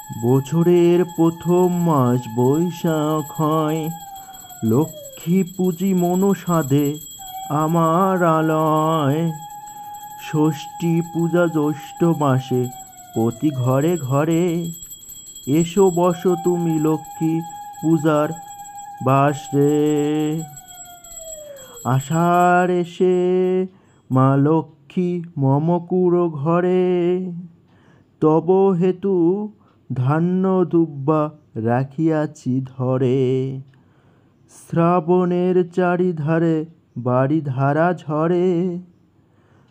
বছরের প্রথম মাস বৈশাখ হয়, লক্ষ্মী পুজি মনসাদে আমার আলয়। ষষ্ঠী পূজা জ্যৈষ্ঠ মাসে প্রতি ঘরে ঘরে, এসো বসো তুমি লক্ষ্মী পূজার বাসরে। আষাঢ় এসে মা লক্ষ্মী মম কুড়ো ঘরে, তব হেতু ধান্য দুব্বা রাখিয়াছি ধরে। শ্রাবণের চারিধারে বাড়ি ধারা ঝরে,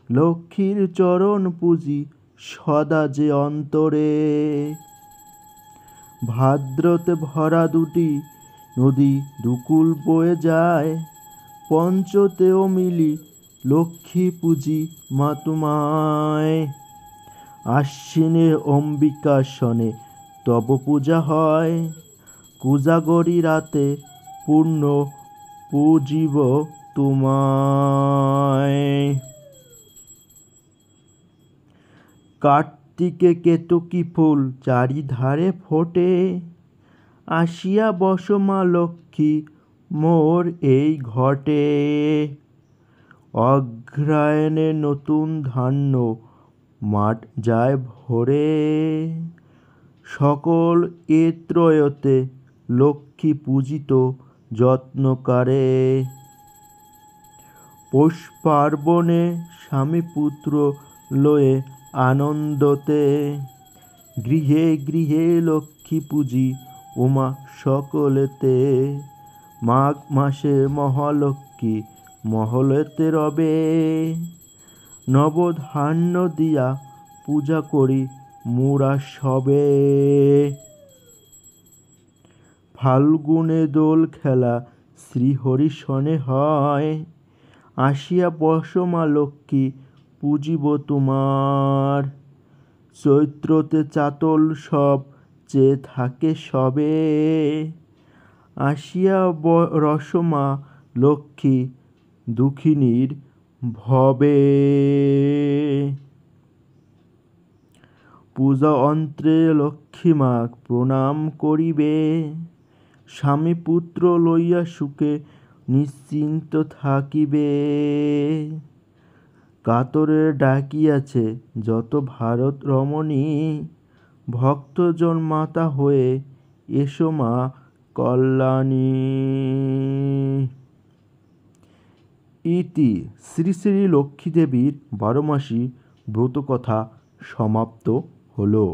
লক্ষ্মীর চরণ পুজি সদা যে অন্তরে। ভাদ্রতে ভরা দুটি নদী দুকুল বয়ে যায়, পঞ্চতেও মিলি লক্ষ্মী পুজি মা তোমায়। আশ্বিনে অম্বিকাসনে তব পূজা হয়, কুজাগরী রাতে পূর্ণ পূজিব তোমায়। কার্তিকে কেতকী ফুল চারিধারে ফোটে, আসিয়া বস মা লক্ষ্মী মোর এই ঘটে। অগ্রহায়ণে নতুন ধান্য মাঠ যায় ভরে, সকল এ ত্রয়তে লক্ষ্মী পূজিত যত্নকারে। পৌষ পার্বণে স্বামী পুত্র লয়ে আনন্দতে, গৃহে গৃহে লক্ষ্মী পুজি উমা সকলেতে। মাঘ মাসে মহালক্ষ্মী মহলেতে রবে, নবধান্য দিয়া পূজা করি মোরা সবে। ফাল্গুনে দোল খেলা শ্রীহরি সনে হয়, আসিয়া বস মা লক্ষ্মী পূজিব তোমার। চৈত্রতে চাতল সব চেয়ে থাকে সবে, আসিয়া রস মা লক্ষ্মী দুঃখিনীর ভবে। পূজা অন্ত্রে লক্ষ্মী মা প্রণাম করিবে, স্বামী পুত্র লইয়া সুখে নিশ্চিন্ত থাকিবে। কাতরে ডাকিয়াছে যত ভারত রমণী, ভক্তজন মাতা হয়ে এসো মা কল্যাণী। ইতি শ্রী শ্রী লক্ষ্মী দেবীর 12 মাসি ব্রতকথা সমাপ্ত হলো।